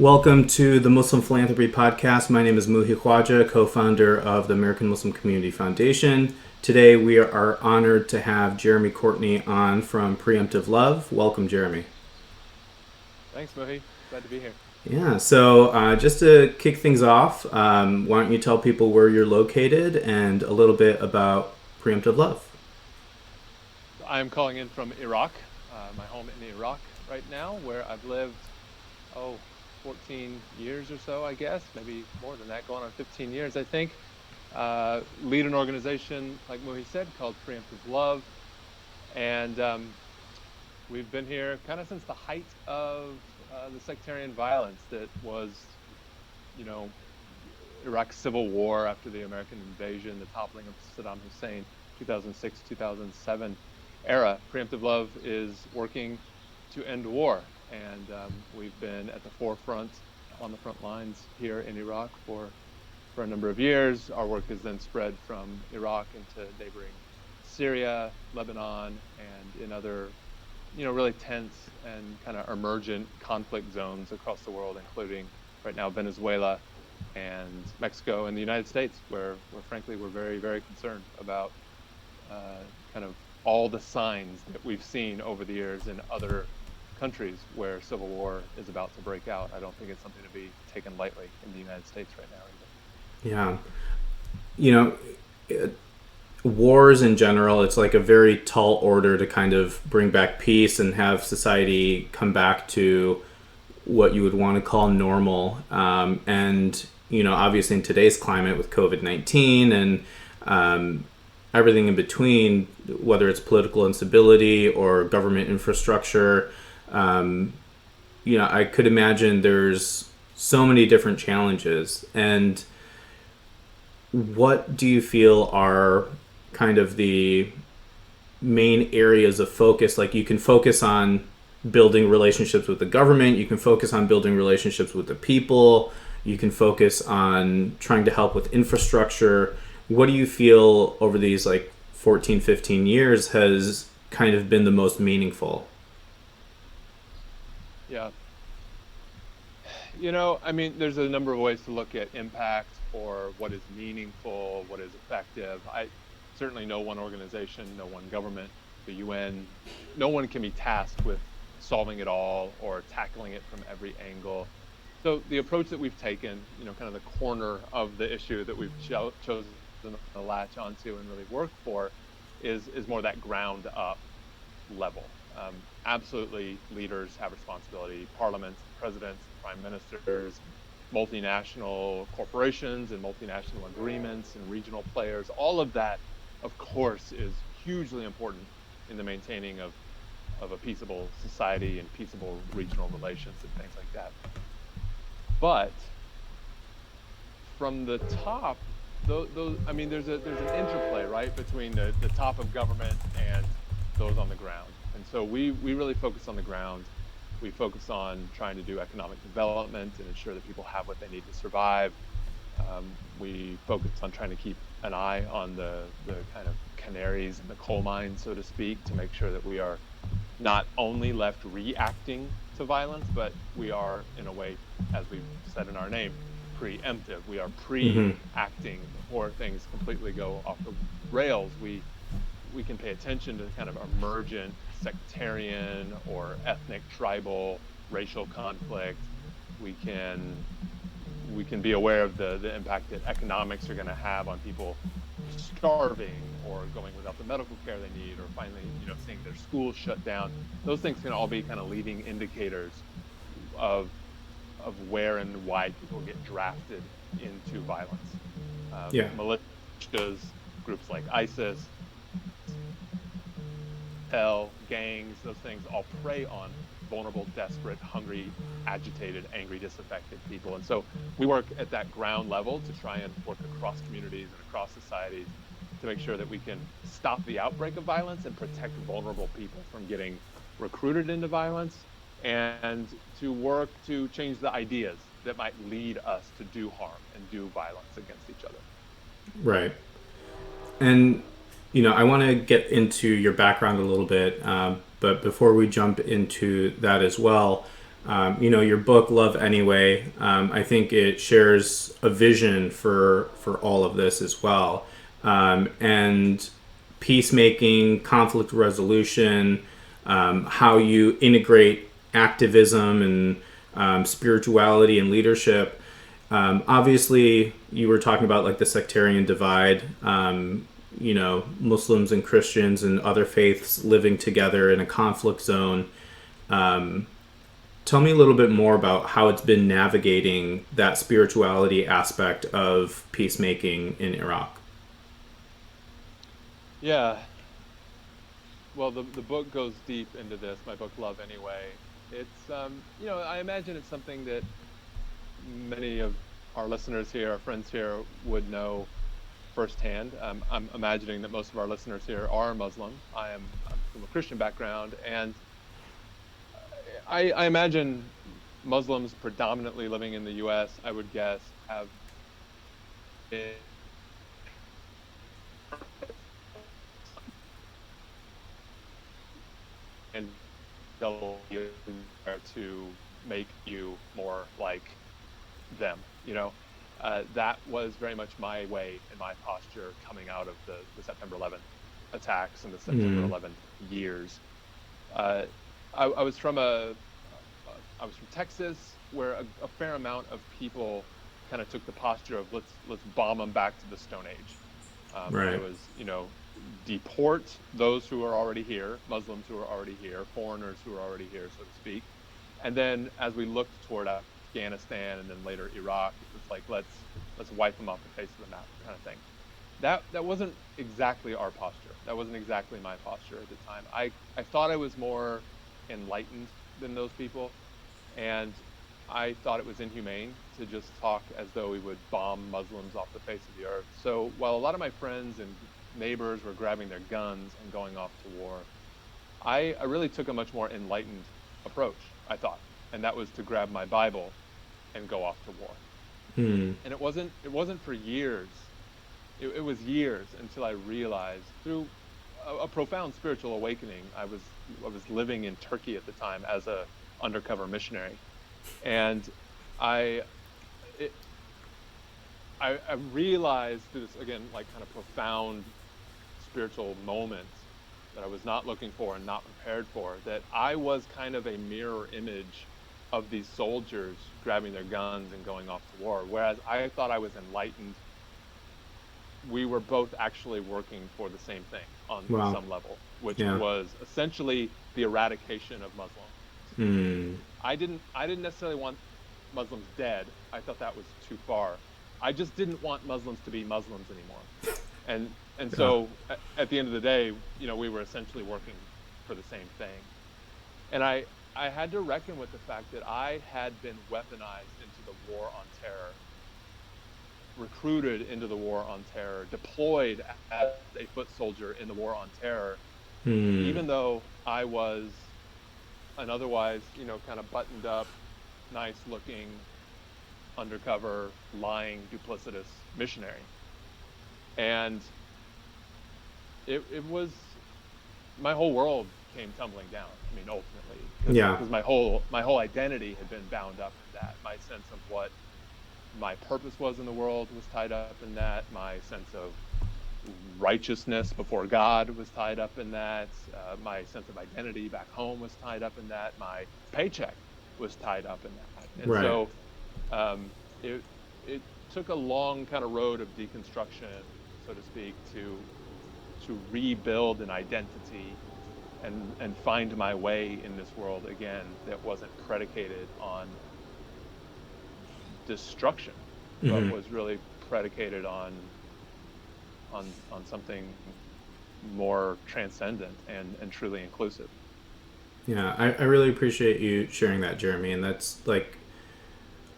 Welcome to the Muslim Philanthropy Podcast. My name is Muhi Khwaja, co-founder of the American Muslim Community Foundation. Today we are honored to have Jeremy Courtney on from Preemptive Love. Welcome, Jeremy. Thanks, Muhi. Glad to be here. Yeah, so just to kick things off, why don't you tell people where you're located and a little bit about Preemptive Love? I'm calling in from Iraq, my home in Iraq right now, where I've lived, 14 years or so, I guess, maybe more than that, going on 15 years, I think. Lead an organization, like Muhi said, called Preemptive Love. And we've been here kind of since the height of the sectarian violence that was, Iraq's civil war after the American invasion, the toppling of Saddam Hussein, 2006, 2007 era. Preemptive Love is working to end war. And we've been at the forefront, on the front lines here in Iraq for a number of years. Our work has then spread from Iraq into neighboring Syria, Lebanon, and in other, really tense and kind of emergent conflict zones across the world, including right now Venezuela and Mexico and the United States, where frankly we're very, very concerned about kind of all the signs that we've seen over the years in other countries where civil war is about to break out. I don't think it's something to be taken lightly in the United States right now Yeah. Wars in general, it's like a very tall order to kind of bring back peace and have society come back to what you would want to call normal. Obviously in today's climate with COVID-19 and everything in between, whether it's political instability or government infrastructure, I could imagine there's so many different challenges. And what do you feel are kind of the main areas of focus? Like, you can focus on building relationships with the government, you can focus on building relationships with the people, you can focus on trying to help with infrastructure. What do you feel over these 14, 15 years has kind of been the most meaningful? Yeah. There's a number of ways to look at impact or what is meaningful, what is effective. Certainly no one organization, no one government, the UN, no one can be tasked with solving it all or tackling it from every angle. So the approach that we've taken, kind of the corner of the issue that we've chosen to latch onto and really work for is more that ground up level. Absolutely, leaders have responsibility. Parliaments, presidents, prime ministers, multinational corporations and multinational agreements and regional players, all of that, of course, is hugely important in the maintaining of a peaceable society and peaceable regional relations and things like that. But from the top, there's an interplay, right, between the top of government and those on the ground. And so we really focus on the ground. We focus on trying to do economic development and ensure that people have what they need to survive. We focus on trying to keep an eye on the kind of canaries in the coal mine, so to speak, to make sure that we are not only left reacting to violence, but we are, in a way, as we've said in our name, preemptive. We are pre-acting before things completely go off the rails. We can pay attention to kind of emergent sectarian or ethnic, tribal, racial conflict. We can be aware of the impact that economics are going to have on people starving or going without the medical care they need, or finally, seeing their schools shut down. Those things can all be kind of leading indicators of where and why people get drafted into violence. Militias, groups like ISIS, gangs, those things all prey on vulnerable, desperate, hungry, agitated, angry, disaffected people. And so we work at that ground level to try and work across communities and across societies to make sure that we can stop the outbreak of violence and protect vulnerable people from getting recruited into violence, and to work to change the ideas that might lead us to do harm and do violence against each other. Right. And I want to get into your background a little bit, but before we jump into that as well, Your book Love Anyway, I think it shares a vision for all of this as well, and peacemaking, conflict resolution, how you integrate activism and spirituality and leadership. Obviously, you were talking about like the sectarian divide. Muslims and Christians and other faiths living together in a conflict zone. Tell me a little bit more about how it's been navigating that spirituality aspect of peacemaking in Iraq. Yeah. Well, the book goes deep into this. My book, Love Anyway. It's I imagine it's something that many of our listeners here, our friends here, would know firsthand. I'm imagining that most of our listeners here are Muslim. I'm from a Christian background, and I imagine Muslims predominantly living in the U.S., I would guess, have been and to make you more like them. That was very much my way and my posture coming out of the September 11th attacks and the September Mm, 11th years. Uh, I was from I was from Texas, where a fair amount of people kind of took the posture of let's bomb them back to the Stone Age. It right. was deport those who are already here, Muslims who are already here, foreigners who are already here, so to speak. And then as we looked toward Afghanistan and then later Iraq, it was like let's wipe them off the face of the map, kind of thing. That wasn't exactly our posture. That wasn't exactly my posture at the time. I thought I was more enlightened than those people, and I thought it was inhumane to just talk as though we would bomb Muslims off the face of the earth. So while a lot of my friends and neighbors were grabbing their guns and going off to war, I really took a much more enlightened approach, I thought, and that was to grab my Bible and go off to war. Mm, And it wasn't for years. It was years until I realized through a profound spiritual awakening. I was living in Turkey at the time as a undercover missionary, and I it, I realized through this again like kind of profound spiritual moment that I was not looking for and not prepared for, that I was kind of a mirror image of these soldiers grabbing their guns and going off to war. Whereas I thought I was enlightened, we were both actually working for the same thing on wow. some level, which Yeah. was essentially the eradication of Muslims. Mm, I didn't necessarily want Muslims dead. I thought that was too far. I just didn't want Muslims to be Muslims anymore. And yeah. so at the end of the day, we were essentially working for the same thing. And I had to reckon with the fact that I had been weaponized into the war on terror, recruited into the war on terror, deployed as a foot soldier in the war on terror, Mm, even though I was an otherwise, kind of buttoned up, nice looking, undercover, lying, duplicitous missionary. And it was my whole world came tumbling down. I mean, ultimately, yeah. because my whole identity had been bound up in that. My sense of what my purpose was in the world was tied up in that. My sense of righteousness before God was tied up in that. My sense of identity back home was tied up in that. My paycheck was tied up in that. And Right. so um, it it took a long kind of road of deconstruction, so to speak, to rebuild an identity and find my way in this world again that wasn't predicated on destruction, but Hmm. was really predicated on something more transcendent and truly inclusive. Yeah. I really appreciate you sharing that, Jeremy. And that's like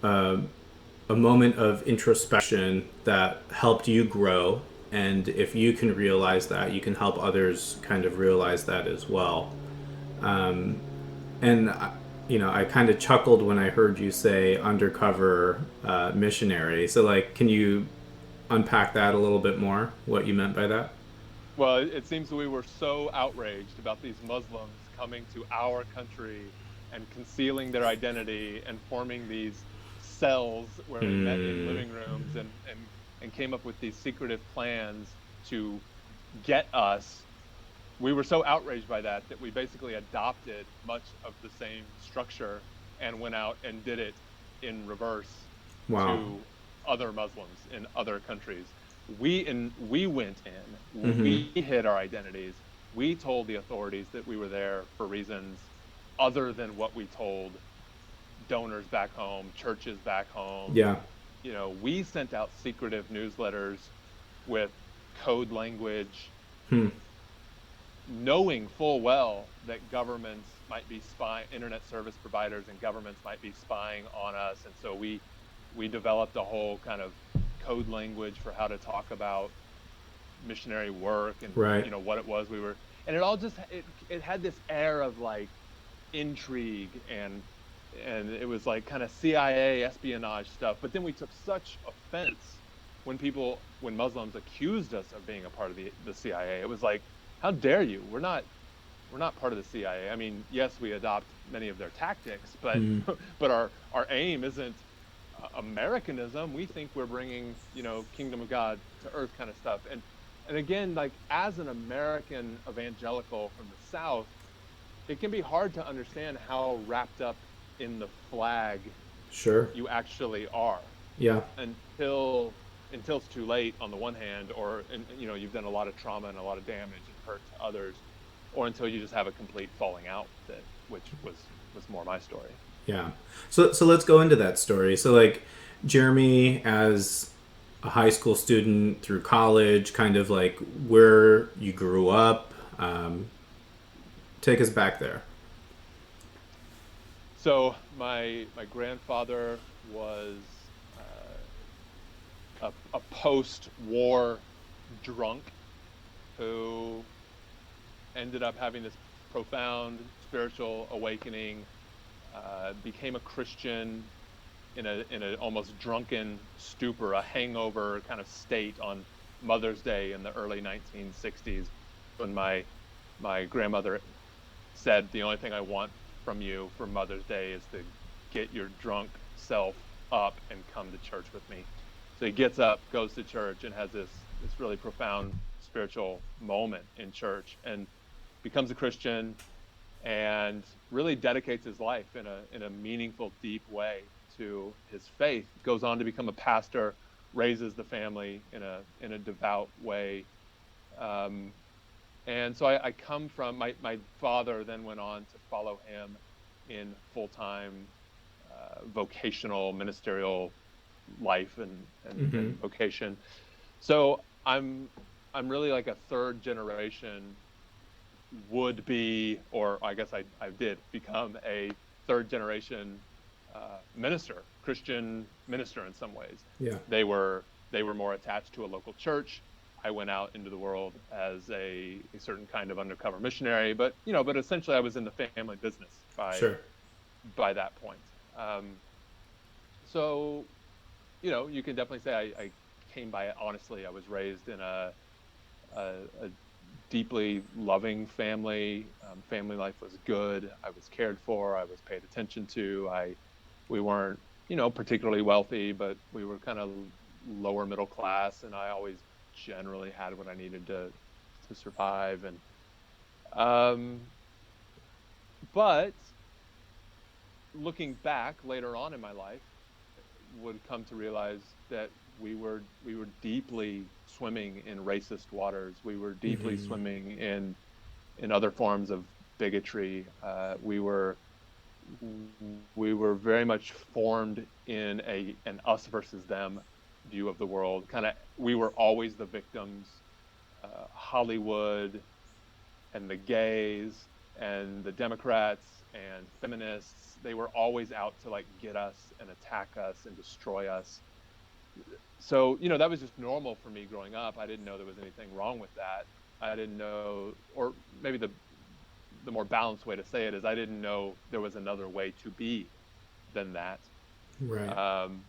a moment of introspection that helped you grow. And if you can realize that, you can help others kind of realize that as well. And I kind of chuckled when I heard you say undercover missionary. So, like, can you unpack that a little bit more? What you meant by that? Well, it seems that we were so outraged about these Muslims coming to our country and concealing their identity and forming these cells where we met in Mm. living rooms and came up with these secretive plans to get us. We were so outraged by that that we basically adopted much of the same structure and went out and did it in reverse Wow. to other Muslims in other countries. We went in, Mm-hmm. we hid our identities. We told the authorities that we were there for reasons other than what we told donors back home, churches back home. Yeah. We sent out secretive newsletters with code language, Hmm. knowing full well that governments might be spying, internet service providers and governments might be spying on us. And so we developed a whole kind of code language for how to talk about missionary work and Right. what it was we were. And it all just it had this air of like intrigue, and it was like kind of CIA espionage stuff. But then we took such offense when Muslims accused us of being a part of the CIA. It was like, how dare you? We're not part of the CIA. I mean, yes, we adopt many of their tactics, but Mm. but our aim isn't Americanism. We think we're bringing kingdom of God to earth kind of stuff. And again, like as an American evangelical from the South, it can be hard to understand how wrapped up in the flag Sure. you actually are Yeah. until it's too late on the one hand, or you've done a lot of trauma and a lot of damage and hurt to others, or until you just have a complete falling out with it, which was more my story. Yeah. So let's go into that story. So like Jeremy as a high school student through college, kind of like where you grew up. Take us back there. So my grandfather was a post-war drunk who ended up having this profound spiritual awakening, became a Christian in a almost drunken stupor, a hangover kind of state on Mother's Day in the early 1960s, when my grandmother said, "The only thing I want from you for Mother's Day is to get your drunk self up and come to church with me." So he gets up, goes to church, and has this really profound spiritual moment in church, and becomes a Christian, and really dedicates his life in a meaningful, deep way to his faith. Goes on to become a pastor, raises the family in a devout way. Um, and so I come from my father then went on to follow him in full-time vocational ministerial life Mm-hmm. and vocation. So I'm really like a third generation would be, or I guess I did become a third generation minister, Christian minister in some ways. Yeah. They were more attached to a local church. I went out into the world as a certain kind of undercover missionary, but essentially I was in the family business Sure. by that point. So you can definitely say I came by it honestly. I was raised in a deeply loving family. Family life was good. I was cared for. I was paid attention to. We weren't, particularly wealthy, but we were kind of lower middle class, and I always generally had what I needed to survive. And um, but looking back later on in my life, would come to realize that we were deeply swimming in racist waters. We were deeply Mm-hmm. swimming in other forms of bigotry. We were very much formed in an us versus them view of the world. Kind of, we were always the victims. Hollywood and the gays and the Democrats and feminists, they were always out to like get us and attack us and destroy us. So, that was just normal for me growing up. I didn't know there was anything wrong with that. I didn't know, or maybe the more balanced way to say it is, I didn't know there was another way to be than that. Right. Um,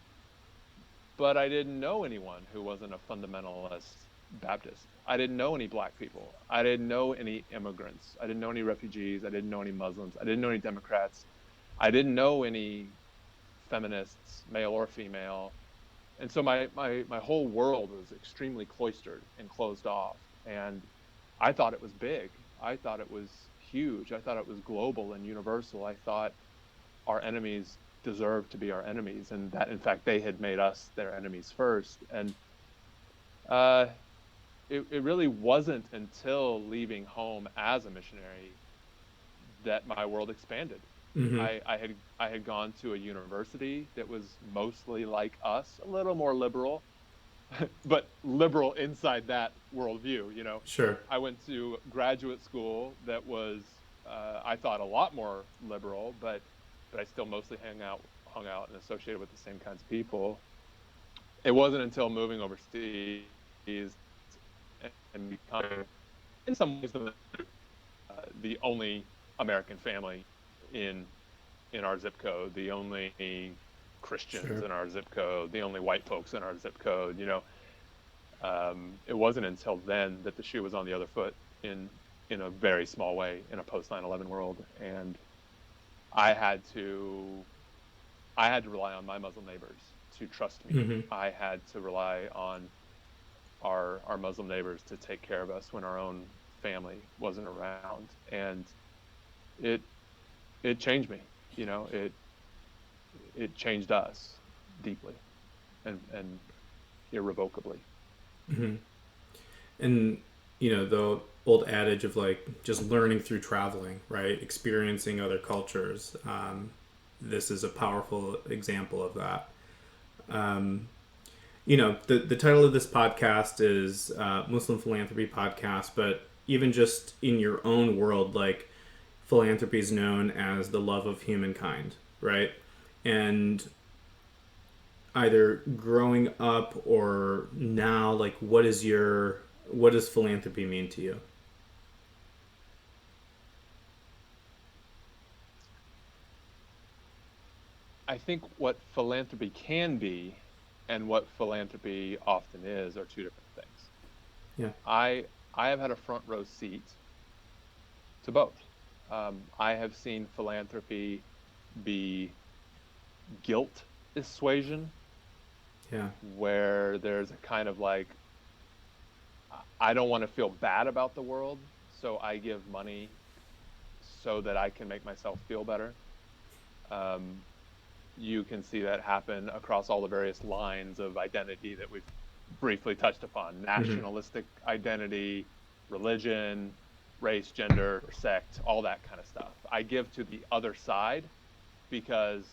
but I didn't know anyone who wasn't a fundamentalist Baptist. I didn't know any black people. I didn't know any immigrants. I didn't know any refugees. I didn't know any Muslims. I didn't know any Democrats. I didn't know any feminists, male or female. And so my whole world was extremely cloistered and closed off. And I thought it was big. I thought it was huge. I thought it was global and universal. I thought our enemies deserved to be our enemies, and that in fact they had made us their enemies first. And uh, it really wasn't until leaving home as a missionary that my world expanded. Mm-hmm. I had gone to a university that was mostly like us, a little more liberal, but liberal inside that worldview. You know, Sure. I went to graduate school that was, I thought, a lot more liberal, but I still mostly hung out and associated with the same kinds of people. It wasn't until moving overseas and becoming, in some ways, the only American family in our zip code, the only Christians Sure. in our zip code, the only white folks in our zip code. You know, it wasn't until then that the shoe was on the other foot in a very small way in a post 9/11 world, and I had to I had to rely on my Muslim neighbors to trust me. Mm-hmm. I had to rely on our Muslim neighbors to take care of us when our own family wasn't around, and it it changed me. You know, it changed us deeply and irrevocably. Mm-hmm. And the old adage of like just learning through traveling, right? Experiencing other cultures. This is a powerful example of that. The title of this podcast is Muslim Philanthropy Podcast, but even just in your own world, like philanthropy is known as the love of humankind, right? And either growing up or now, like what does philanthropy mean to you? I think what philanthropy can be and what philanthropy often is are two different things. Yeah. I have had a front row seat to both. I have seen philanthropy be guilt assuasion, Yeah. where there's a kind of like, I don't want to feel bad about the world, so I give money so that I can make myself feel better. Um, you can see that happen across all the various lines of identity that we've briefly touched upon: Mm-hmm. nationalistic identity, religion, race, gender, sect, all that kind of stuff. I give to the other side because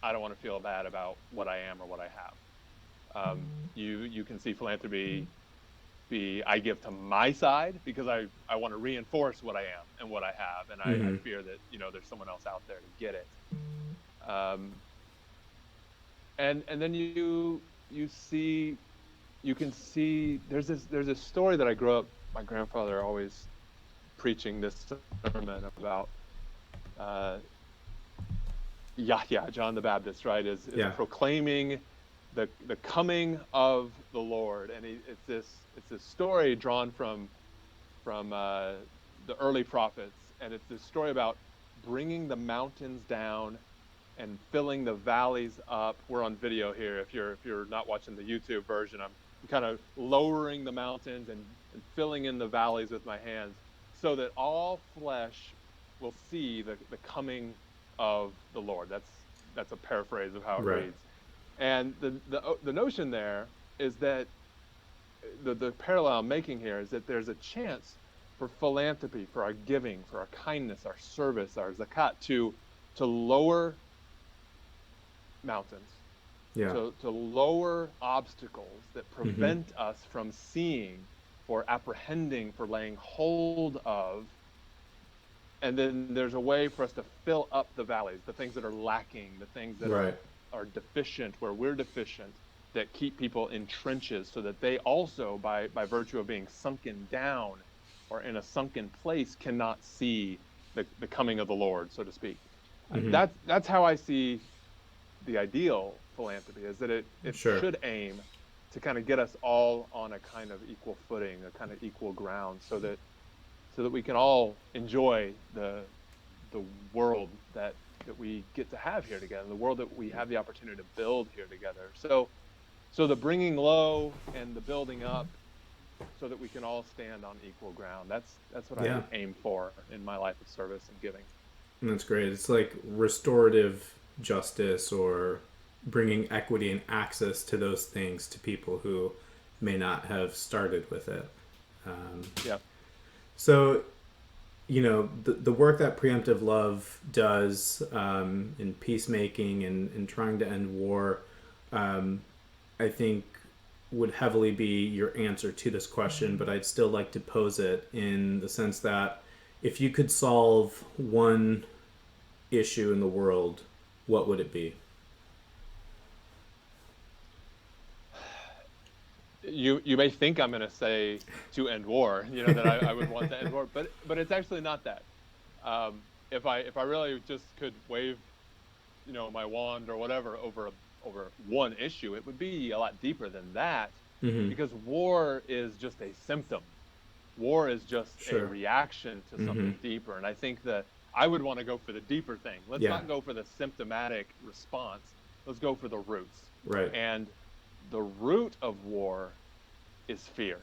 I don't want to feel bad about what I am or what I have. You can see philanthropy be, I give to my side because I want to reinforce what I am and what I have, and I Mm-hmm. fear that there's someone else out there to get it. Um, and then you see, you can see there's this story that I grew up, my grandfather always preaching this sermon about uh, Yahya, John the Baptist, right, is Yeah. proclaiming the coming of the Lord, and it's this story drawn from the early prophets, and it's this story about bringing the mountains down and filling the valleys up. We're on video here. If you're not watching the YouTube version, I'm kind of lowering the mountains and filling in the valleys with my hands, so that all flesh will see the coming of the Lord. That's a paraphrase of how it Right. reads. And the notion there is that the parallel I'm making here is that there's a chance for philanthropy, for our giving, for our kindness, our service, our zakat, to lower mountains, Yeah. to lower obstacles that Mm-hmm. prevent us from seeing, for apprehending, for laying hold of. And then there's a way for us to fill up the valleys, the things that are lacking, the things that Right. are deficient, where we're deficient, that keep people in trenches, so that they also, by virtue of being sunken down or in a sunken place, cannot see the coming of the Lord, so to speak. Mm-hmm. That's how I see the ideal philanthropy, is that it Sure. should aim to kind of get us all on a kind of equal footing, a kind of equal ground, so that we can all enjoy the world that that we get to have here together, the world that we have the opportunity to build here together. So the bringing low and the building up so that we can all stand on equal ground. That's what I Yeah, aim for in my life of service and giving. and that's great. It's like restorative justice, or bringing equity and access to those things to people who may not have started with it. Um, Yeah. so, the work that Preemptive Love does in peacemaking and trying to end war, I think would heavily be your answer to this question, but I'd still like to pose it in the sense that if you could solve one issue in the world, what would it be? You may think I'm going to say to end war, that I would want to end war, but it's actually not that. If I really just could wave, my wand or whatever over one issue, it would be a lot deeper than that, Mm-hmm. because war is just a symptom. War is just a Sure. reaction to Mm-hmm. something deeper, and I think that I would want to go for the deeper thing. Let's Yeah. not go for the symptomatic response. Let's go for the roots. Right. And the root of war is fear.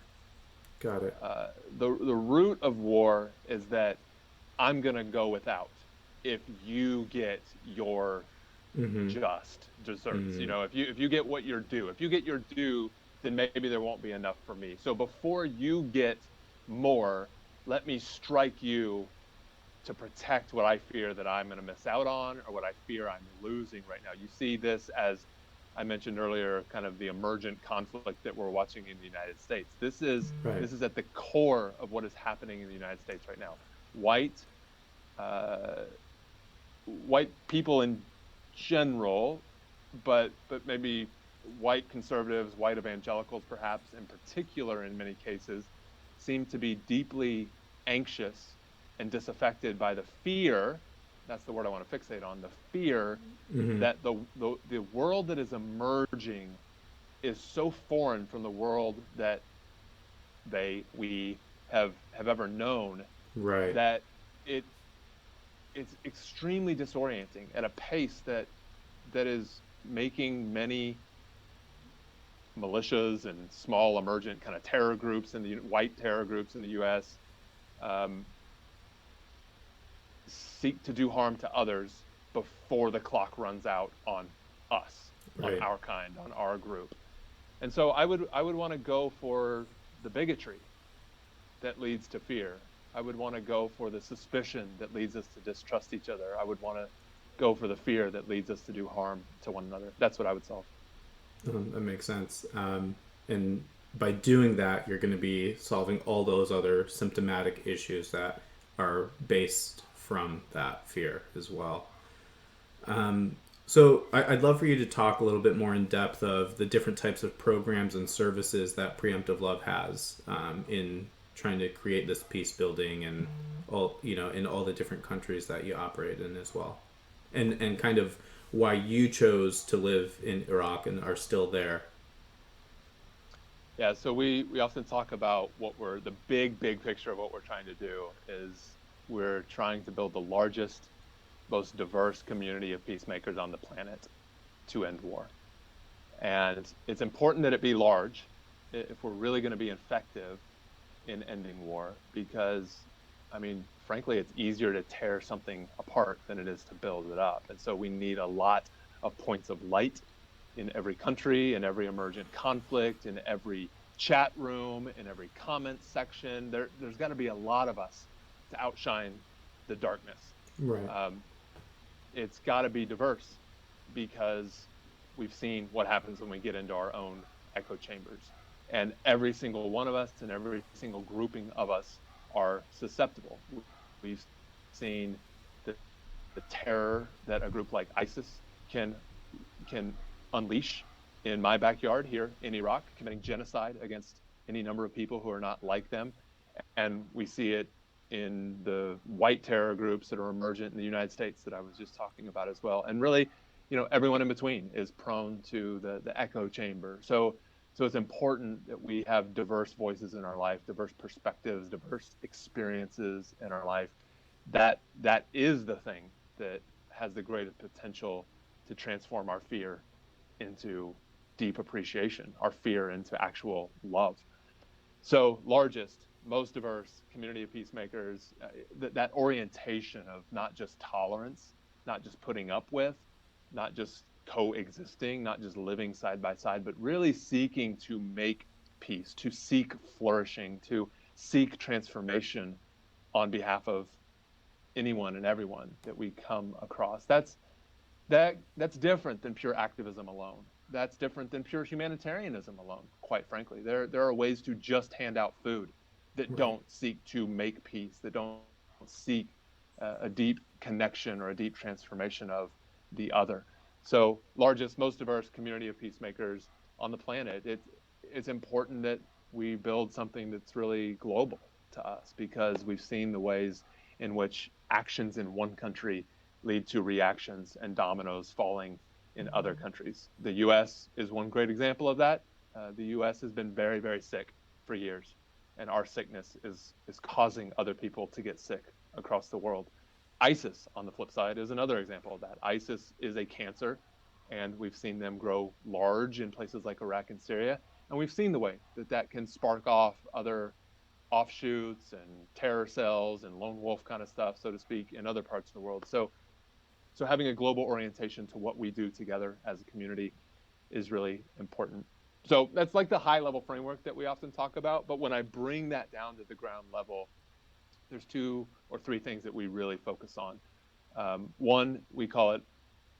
Got it. The root of war is that I'm gonna go without if you get your Mm-hmm. just desserts. Mm-hmm. If you get what you're due, if you get your due, then maybe there won't be enough for me. So before you get more, let me strike you to protect what I fear that I'm going to miss out on, or what I fear I'm losing right now. You see this, as I mentioned earlier, kind of the emergent conflict that we're watching in the United States. This is Right. this is at the core of what is happening in the United States right now. White uh, white people in general, but maybe white conservatives, white evangelicals, perhaps in particular, in many cases, seem to be deeply anxious and disaffected by the fear. That's the word I want to fixate on. The fear Mm-hmm. that the world that is emerging is so foreign from the world that we have ever known, Right. that it it's extremely disorienting at a pace that is making many militias and small emergent kind of terror groups, and the white terror groups in the U.S. Um, seek to do harm to others before the clock runs out on us, on Right. our kind, on our group. And so I would want to go for the bigotry that leads to fear. I would want to go for the suspicion that leads us to distrust each other. I would want to go for the fear that leads us to do harm to one another. That's what I would solve. That makes sense. And by doing that, you're going to be solving all those other symptomatic issues that are based from that fear as well. So I'd love for you to talk a little bit more in depth of the different types of programs and services that Preemptive Love has in trying to create this peace building, and all in all the different countries that you operate in as well, and kind of why you chose to live in Iraq and are still there. Yeah, so we often talk about the big picture of what we're trying to do is we're trying to build the largest, most diverse community of peacemakers on the planet to end war. And it's important that it be large if we're really going to be effective in ending war, because, I mean, frankly, it's easier to tear something apart than it is to build it up. And so we need a lot of points of light in every country, in every emergent conflict, in every chat room, in every comment section. There's got to be a lot of us to outshine the darkness. Right. Um, it's got to be diverse, because we've seen what happens when we get into our own echo chambers. And every single one of us and every single grouping of us are susceptible. We've seen the, the terror that a group like ISIS can unleash in my backyard here in Iraq, committing genocide against any number of people who are not like them. And we see it in the white terror groups that are emergent in the United States that I was just talking about as well. And really, everyone in between is prone to the echo chamber. So it's important that we have diverse voices in our life, diverse perspectives, diverse experiences in our life. That is the thing that has the greatest potential to transform our fear into deep appreciation, our fear into actual love. So largest, most diverse community of peacemakers, that orientation of not just tolerance, not just putting up with, not just coexisting, not just living side by side, but really seeking to make peace, to seek flourishing, to seek transformation on behalf of anyone and everyone that we come across. That's different than pure activism alone. That's different than pure humanitarianism alone, quite frankly. There are ways to just hand out food that Right. don't seek to make peace, that don't seek a deep connection or a deep transformation of the other. So, largest, most diverse community of peacemakers on the planet. It's important that we build something that's really global to us, because we've seen the ways in which actions in one country lead to reactions and dominoes falling in other countries. The US is one great example of that. The US has been very, very sick for years, and our sickness is causing other people to get sick across the world. ISIS, on the flip side, is another example of that. ISIS is a cancer, and we've seen them grow large in places like Iraq and Syria, and we've seen the way that that can spark off other offshoots and terror cells and lone wolf kind of stuff, so to speak, in other parts of the world. So having a global orientation to what we do together as a community is really important. So that's like the high level framework that we often talk about. But when I bring that down to the ground level, there's two or three things that we really focus on. One, we call it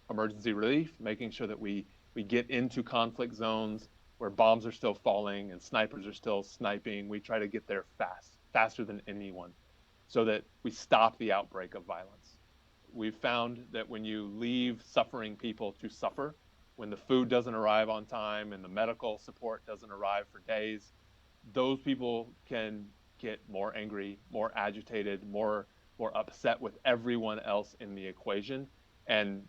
emergency relief, making sure that we get into conflict zones where bombs are still falling and snipers are still sniping. We try to get there faster than anyone, so that we stop the outbreak of violence. We've found that when you leave suffering people to suffer, when the food doesn't arrive on time and the medical support doesn't arrive for days, those people can get more angry, more agitated, more upset with everyone else in the equation. And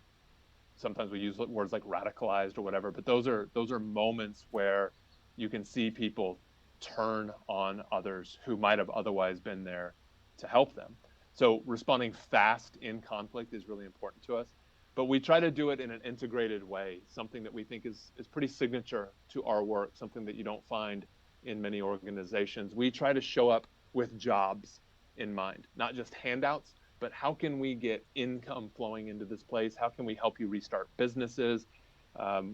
sometimes we use words like radicalized or whatever, but those are moments where you can see people turn on others who might have otherwise been there to help them. So responding fast in conflict is really important to us, but we try to do it in an integrated way, something that we think is pretty signature to our work, something that you don't find in many organizations. We try to show up with jobs in mind, not just handouts, but how can we get income flowing into this place? How can we help you restart businesses?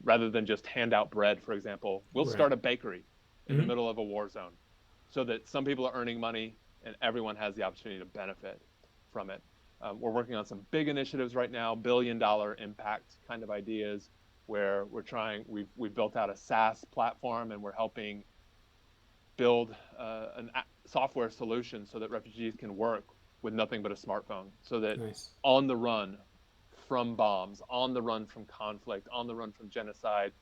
Rather than just hand out bread, for example, we'll Right. start a bakery in the Hmm. middle of a war zone so that some people are earning money and everyone has the opportunity to benefit from it. We're working on some big initiatives right now, $1 billion impact kind of ideas, where we've built out a SaaS platform, and we're helping build an software solution so that refugees can work with nothing but a smartphone, so that Nice. on the run from bombs, on the run from conflict, on the run from genocide,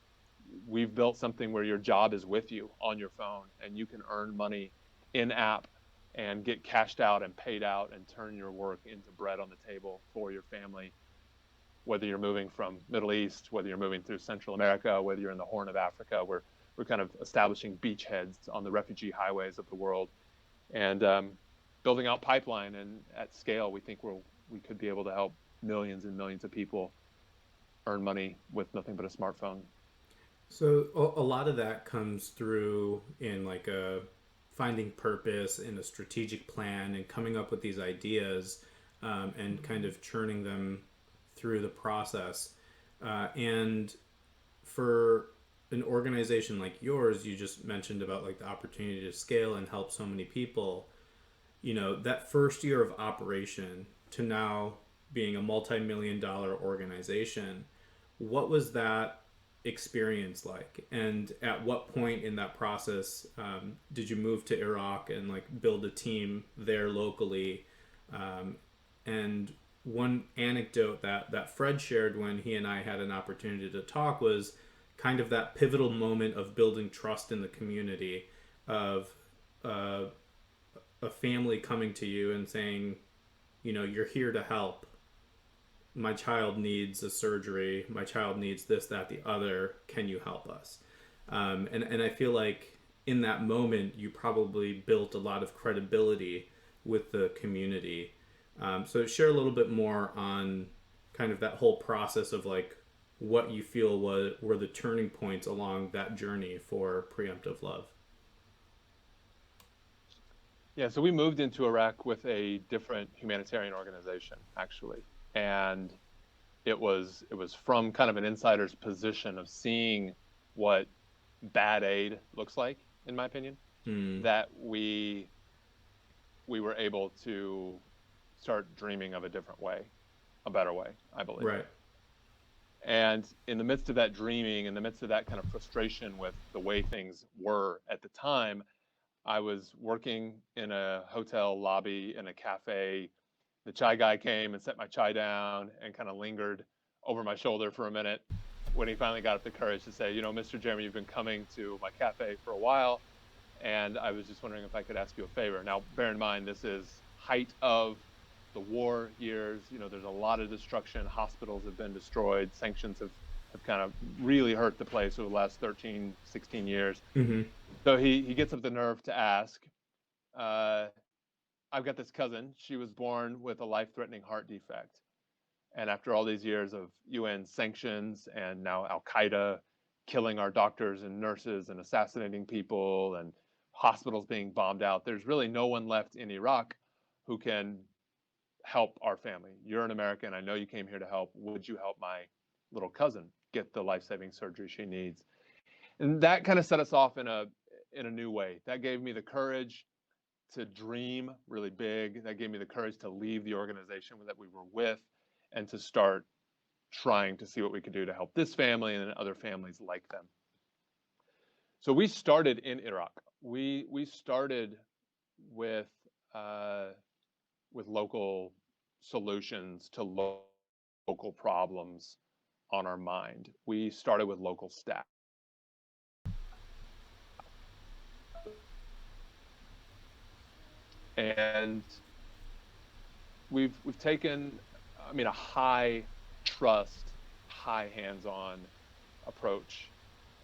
we've built something where your job is with you on your phone, and you can earn money in app and get cashed out and paid out and turn your work into bread on the table for your family, whether you're moving from Middle East, whether you're moving through Central America, whether you're in the Horn of Africa. We're kind of establishing beachheads on the refugee highways of the world, and building out pipeline. And at scale, we think we could be able to help millions and millions of people earn money with nothing but a smartphone. So a lot of that comes through in like a finding purpose and a strategic plan and coming up with these ideas, and kind of churning them through the process. And for an organization like yours, you just mentioned about like the opportunity to scale and help so many people. That first year of operation to now being a multi-million-dollar organization, what was that experience like, and at what point in that process did you move to Iraq and like build a team there locally? And one anecdote that Fred shared when he and I had an opportunity to talk was kind of that pivotal moment of building trust in the community, of a family coming to you and saying, you're here to help. My child needs a surgery. My child needs this, that, the other. Can you help us? And I feel like in that moment, you probably built a lot of credibility with the community. So share a little bit more on kind of that whole process of like what you feel were the turning points along that journey for Preemptive Love. Yeah, so we moved into Iraq with a different humanitarian organization, actually. And it was from kind of an insider's position of seeing what bad aid looks like, in my opinion, Hmm. that we were able to start dreaming of a different way, a better way, I believe. Right. And in the midst of that dreaming, in the midst of that kind of frustration with the way things were at the time, I was working in a hotel lobby in a cafe. The chai guy came and set my chai down and kind of lingered over my shoulder for a minute when he finally got up the courage to say, Mr. Jeremy, you've been coming to my cafe for a while, and I was just wondering if I could ask you a favor. Now, bear in mind, this is height of the war years. There's a lot of destruction. Hospitals have been destroyed. Sanctions have kind of really hurt the place over the last 13, 16 years. Mm-hmm. So he gets up the nerve to ask, uh, I've got this cousin. She was born with a life-threatening heart defect. And after all these years of UN sanctions and now Al-Qaeda killing our doctors and nurses and assassinating people and hospitals being bombed out, there's really no one left in Iraq who can help our family. You're an American. I know you came here to help. Would you help my little cousin get the life-saving surgery she needs? And that kind of set us off in a new way. That gave me the courage to dream really big. That gave me the courage to leave the organization that we were with and to start trying to see what we could do to help this family and other families like them. So we started in Iraq. We started with uh, with local solutions to local problems on our mind. We started with local staff. And we've taken, I mean, a high trust, high hands-on approach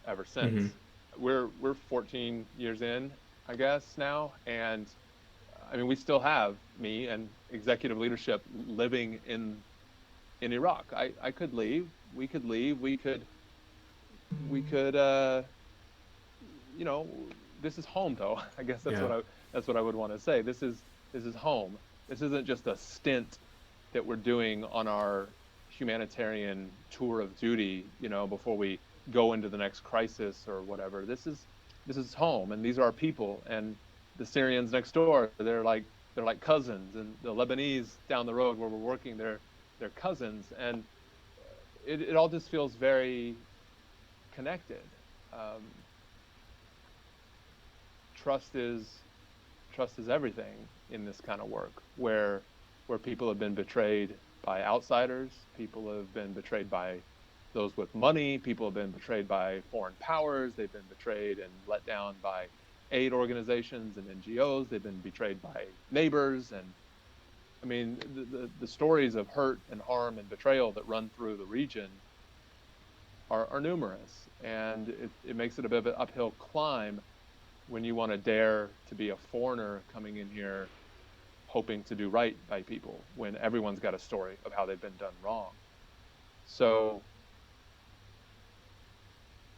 ever Mm-hmm. since. We're 14 years in, I guess now, and I mean we still have me and executive leadership living in Iraq. I could leave. We could leave. We could you know, this is home though. I guess Yeah. that's what I would want to say. This is home. This isn't just a stint that we're doing on our humanitarian tour of duty, before we go into the next crisis or whatever. This is home, and these are our people. And the Syrians next door, they're like cousins, and the Lebanese down the road where we're working, they're cousins, and it all just feels very connected. Um, trust is trust is everything in this kind of work where people have been betrayed by outsiders, people have been betrayed by those with money, people have been betrayed by foreign powers, they've been betrayed and let down by aid organizations and NGOs, they've been betrayed by neighbors. And I mean, the stories of hurt and harm and betrayal that run through the region are numerous, and it makes it a bit of an uphill climb when you want to dare to be a foreigner coming in here hoping to do right by people when everyone's got a story of how they've been done wrong. So,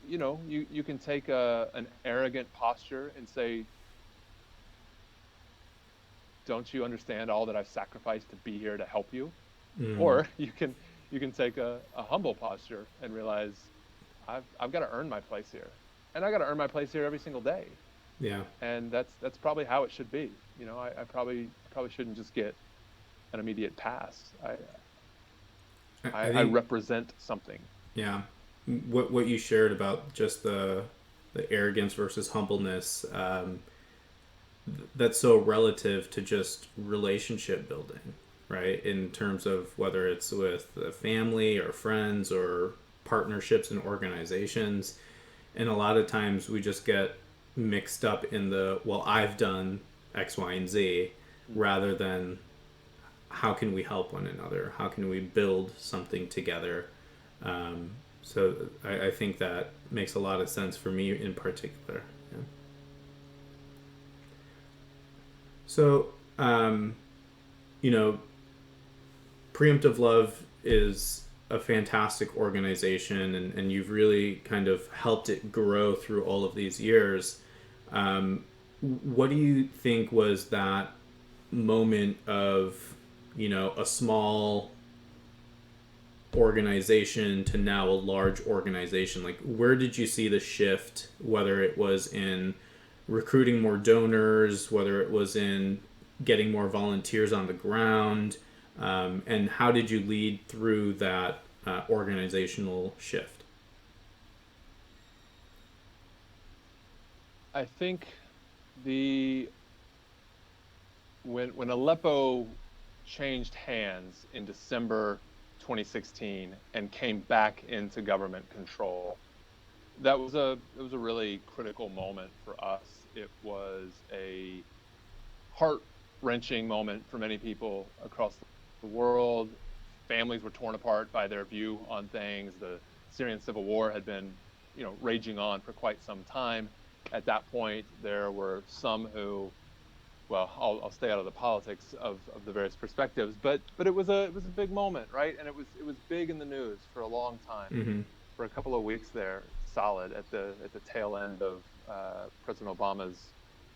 you can take an arrogant posture and say, don't you understand all that I've sacrificed to be here to help you? Mm-hmm. Or you can take a humble posture and realize I've got to earn my place here. And I got to earn my place here every single day. Yeah. And that's probably how it should be. I probably shouldn't just get an immediate pass. I I I think, represent something. yeah, what you shared about just the arrogance versus humbleness, that's so relative to just relationship building, right? In terms of whether it's with the family or friends or partnerships and organizations. And a lot of times we just get mixed up in the, well, I've done X, Y, and Z, rather than how can we help one another? How can we build something together? So I think that makes a lot of sense for me in particular. Yeah. So, you know, Preemptive Love is a fantastic organization, and you've really kind of helped it grow through all of these years. What do you think was that moment of, a small organization to now a large organization? Like, where did you see the shift, whether it was in recruiting more donors, whether it was in getting more volunteers on the ground, and how did you lead through that organizational shift? I think the when Aleppo changed hands in December 2016 and came back into government control, it was a really critical moment for us. It was a heart-wrenching moment for many people across the world. Families were torn apart by their view on things. The Syrian civil war had been, raging on for quite some time. At that point, there were some who, well, I'll stay out of the politics of the various perspectives, but it was a big moment, right? And it was big in the news for a long time, Mm-hmm. for a couple of weeks there, solid at the tail end of President Obama's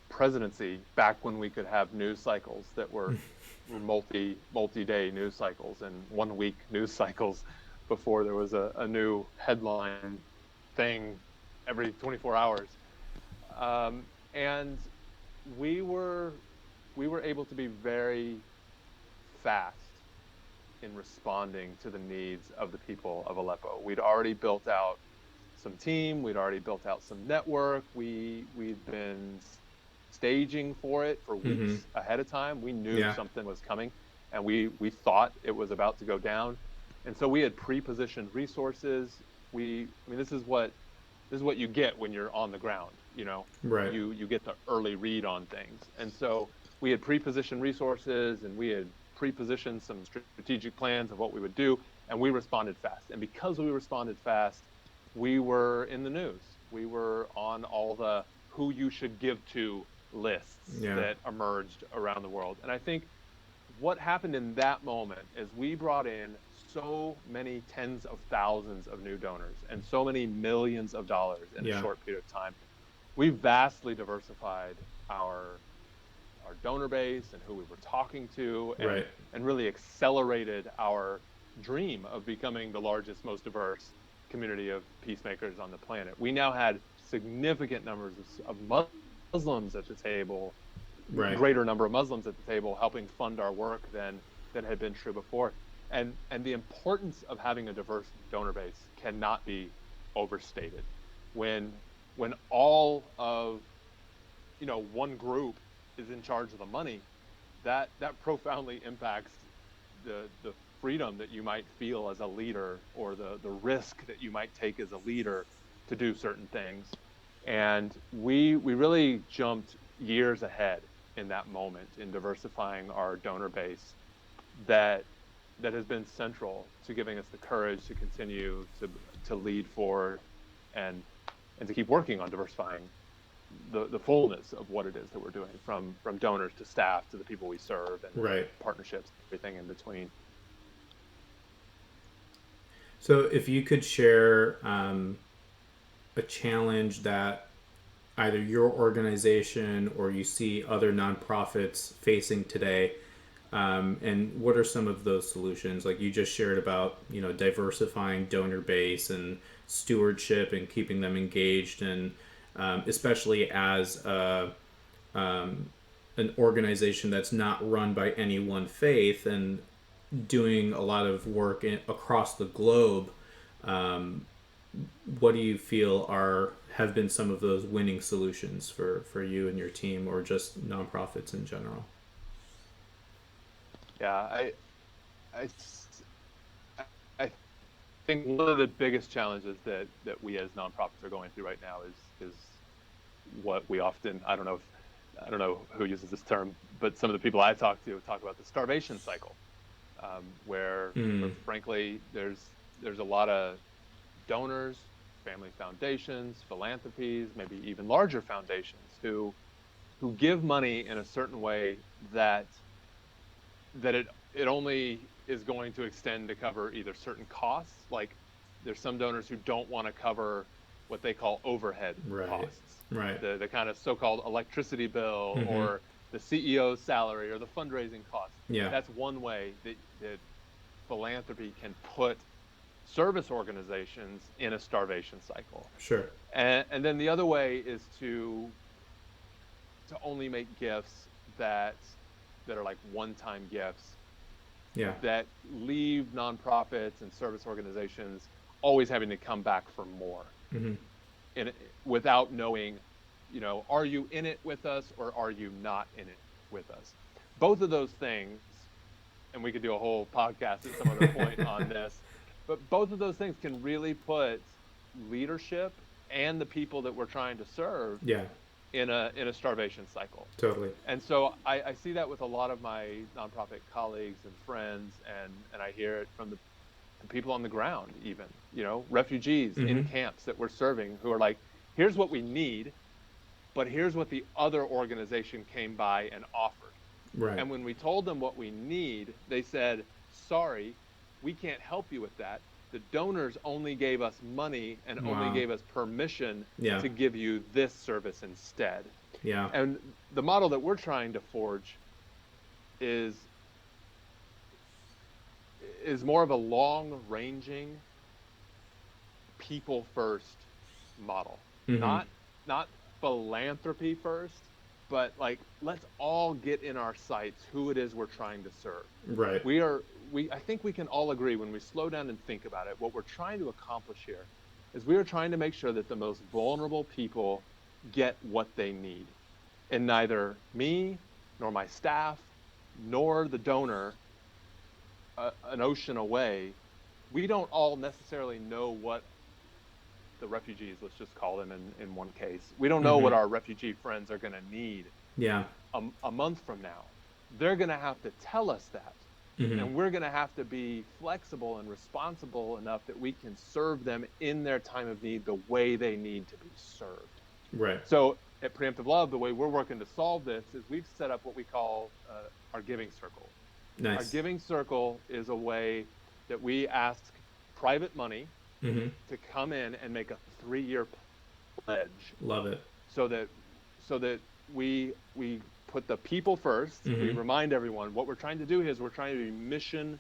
presidency, back when we could have news cycles that were multi-day news cycles and 1 week news cycles, before there was a new headline thing every 24 hours. And we were able to be very fast in responding to the needs of the people of Aleppo. We'd already built out some team, we'd already built out some network, we'd been staging for it for Mm-hmm. weeks ahead of time. We knew Yeah. something was coming, and we thought it was about to go down. And so we had pre-positioned resources. I mean, this is what you get when you're on the ground. Right. You get the early read on things. And so we had pre-positioned resources, and we had pre-positioned some strategic plans of what we would do, and we responded fast. And because we responded fast, we were in the news. We were on all the who you should give to lists Yeah. that emerged around the world. And I think what happened in that moment is we brought in so many tens of thousands of new donors and so many millions of dollars in a Yeah. short period of time. We vastly diversified our donor base and who we were talking to, Right. and really accelerated our dream of becoming the largest, most diverse community of peacemakers on the planet. We now had significant numbers of Muslims at the table, Right. greater number of Muslims at the table, helping fund our work than had been true before. And the importance of having a diverse donor base cannot be overstated. When all of one group is in charge of the money, that profoundly impacts the freedom that you might feel as a leader, or the risk that you might take as a leader to do certain things. And we really jumped years ahead in that moment in diversifying our donor base, that has been central to giving us the courage to continue to lead forward, and to keep working on diversifying the fullness of what it is that we're doing, from donors to staff to the people we serve, and Right. partnerships, everything in between. So, if you could share a challenge that either your organization or you see other nonprofits facing today, and what are some of those solutions? Like you just shared about, diversifying donor base and stewardship and keeping them engaged, and especially as an organization that's not run by any one faith and doing a lot of work across the globe. Um, what do you feel have been some of those winning solutions for you and your team, or just nonprofits in general? Yeah, I, I think one of the biggest challenges that we as nonprofits are going through right now is what we often, I don't know who uses this term, but some of the people I talk to talk about the starvation cycle, where Mm. frankly there's a lot of donors, family foundations, philanthropies, maybe even larger foundations, who give money in a certain way that it only is going to extend to cover either certain costs, like there's some donors who don't want to cover what they call overhead Right. costs, Right. the kind of so-called electricity bill Mm-hmm. or the CEO's salary or the fundraising costs. Yeah. That's one way that philanthropy can put service organizations in a starvation cycle. Sure. And then the other way is to only make gifts that are like one-time gifts Yeah. that leave nonprofits and service organizations always having to come back for more, Mm-hmm. and without knowing, are you in it with us or are you not in it with us? Both of those things, and we could do a whole podcast at some other point on this, but both of those things can really put leadership and the people that we're trying to serve Yeah. in a starvation cycle. Totally. And so I see that with a lot of my nonprofit colleagues and friends, and I hear it from the people on the ground, even, refugees in Mm-hmm. camps that we're serving, who are like, here's what we need, but here's what the other organization came by and offered. Right. And when we told them what we need, they said, sorry, we can't help you with that. The donors only gave us money and only Wow. gave us permission Yeah. to give you this service instead. Yeah. And the model that we're trying to forge is more of a long-ranging, people-first model. Mm-hmm. Not philanthropy first, but like, let's all get in our sights who it is we're trying to serve. Right. I think we can all agree, when we slow down and think about it, what we're trying to accomplish here is we are trying to make sure that the most vulnerable people get what they need. And neither me, nor my staff, nor the donor, an ocean away, we don't all necessarily know what the refugees, let's just call them in one case, we don't know Mm-hmm. what our refugee friends are going to need Yeah. a month from now. They're going to have to tell us that. Mm-hmm. And we're going to have to be flexible and responsible enough that we can serve them in their time of need the way they need to be served. Right. So at Preemptive Love, the way we're working to solve this is we've set up what we call our giving circle. Nice. Our giving circle is a way that we ask private money Mm-hmm. to come in and make a 3-year pledge, Love it. so that we put the people first. Mm-hmm. We remind everyone what we're trying to do is we're trying to be mission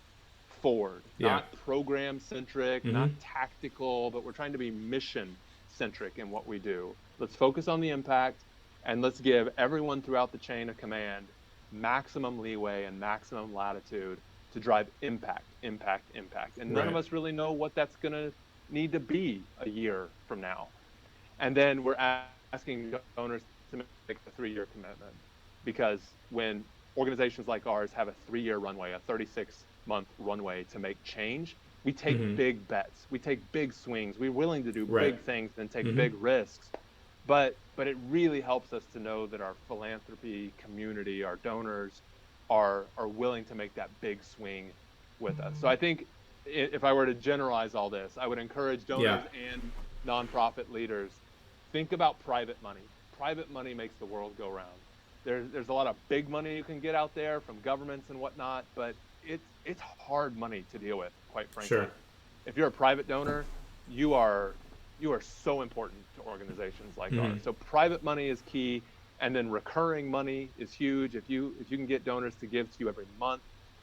forward, Yeah. not program centric, Mm-hmm. not tactical, but we're trying to be mission centric in what we do. Let's focus on the impact, and let's give everyone throughout the chain of command maximum leeway and maximum latitude to drive impact. And none of Right. us really know what that's going to need to be a year from now. And then we're asking donors to make a 3-year commitment, because when organizations like ours have a 3-year runway, a 36-month runway to make change, we take Mm-hmm. big bets, we take big swings, we're willing to do Right. big things and take Mm-hmm. big risks. But it really helps us to know that our philanthropy community, our donors, are willing to make that big swing with us. So I think if I were to generalize all this, I would encourage donors and nonprofit leaders, think about private money. Private money makes the world go round. There's a lot of big money you can get out there from governments and whatnot, but it's hard money to deal with, quite frankly. Sure. If you're a private donor, you are so important to organizations like Mm-hmm. ours. So private money is key, and then recurring money is huge. If you can get donors to give to you every month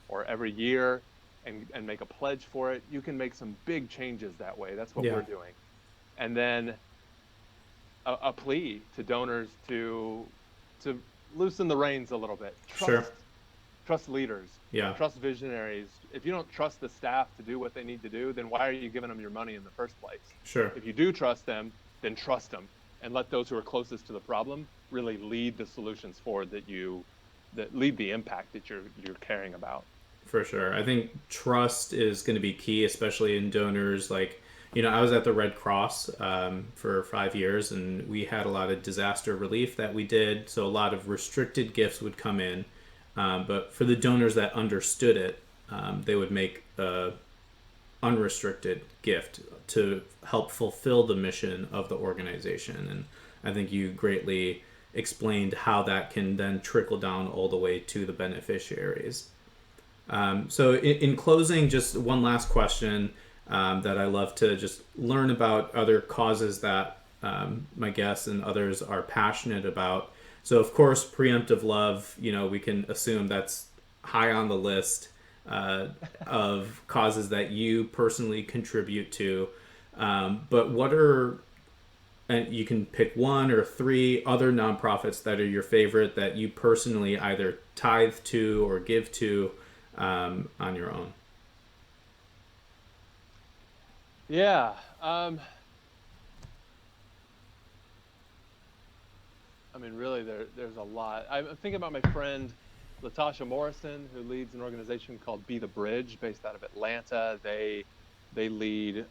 or every year and make a pledge for it, you can make some big changes that way. That's what Yeah. we're doing. And then a plea to donors to loosen the reins a little bit. Trust leaders. Yeah. Trust visionaries. If you don't trust the staff to do what they need to do, then why are you giving them your money in the first place? Sure. If you do trust them, then trust them, and let those who are closest to the problem really lead the solutions forward, that lead the impact that you're caring about. For sure. I think trust is going to be key, especially in donors. Like, I was at the Red Cross for 5 years, and we had a lot of disaster relief that we did. So a lot of restricted gifts would come in. But for the donors that understood it, they would make a unrestricted gift to help fulfill the mission of the organization. And I think you greatly explained how that can then trickle down all the way to the beneficiaries. So in closing, just one last question that I love to just learn about other causes that my guests and others are passionate about. So of course, preemptive love, we can assume that's high on the list of causes that you personally contribute to. But what are, and you can pick one or three other nonprofits that are your favorite that you personally either tithe to or give to on your own. Yeah. I mean, really, there's a lot. I'm thinking about my friend Latasha Morrison, who leads an organization called Be the Bridge, based out of Atlanta. They lead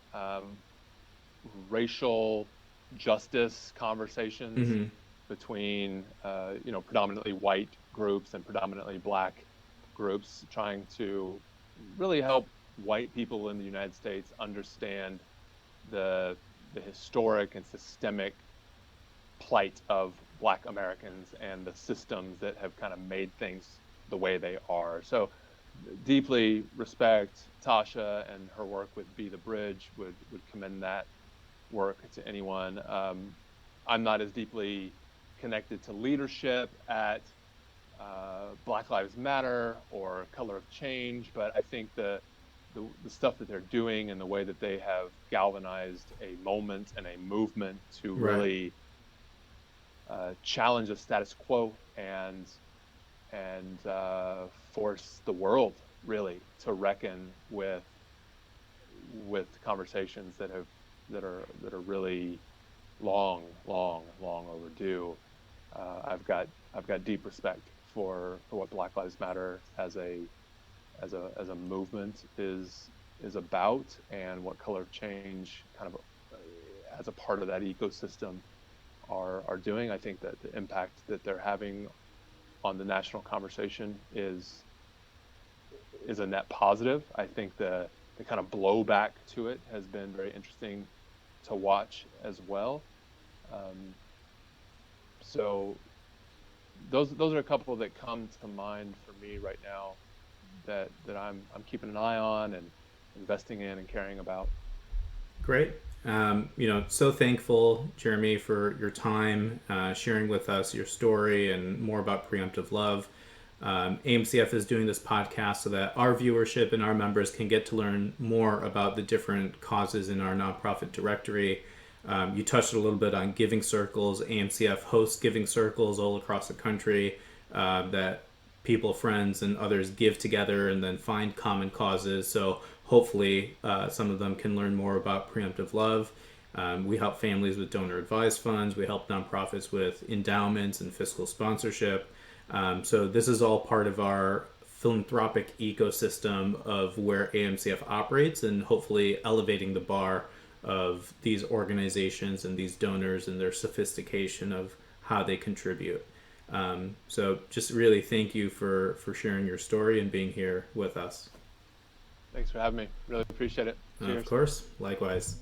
racial justice conversations Mm-hmm. between predominantly white groups and predominantly black groups, trying to really help white people in the United States understand the the historic and systemic plight of Black Americans and the systems that have kind of made things the way they are. So deeply respect Tasha and her work with Be the Bridge. Would commend that work to anyone. I'm not as deeply connected to leadership at Black Lives Matter or Color of Change, but I think the stuff that they're doing and the way that they have galvanized a moment and a movement to Right. really challenge the status quo and force the world really to reckon with conversations that are really long overdue. I've got deep respect for what Black Lives Matter as a movement is about, and what Color of Change kind of as a part of that ecosystem are doing. I think that the impact that they're having on the national conversation is a net positive. I think the kind of blowback to it has been very interesting to watch as well. Um, so those are a couple that come to mind for me right now that I'm keeping an eye on and investing in and caring about. Great. So thankful, Jeremy, for your time, sharing with us your story and more about preemptive love. AMCF is doing this podcast so that our viewership and our members can get to learn more about the different causes in our nonprofit directory. You touched a little bit on giving circles. AMCF hosts giving circles all across the country that people, friends, and others give together and then find common causes. So hopefully, some of them can learn more about preemptive love. We help families with donor advised funds. We help nonprofits with endowments and fiscal sponsorship. So this is all part of our philanthropic ecosystem of where AMCF operates, and hopefully elevating the bar of these organizations and these donors and their sophistication of how they contribute. So just really thank you for sharing your story and being here with us. Thanks for having me. Really appreciate it. Of Cheers. course, likewise.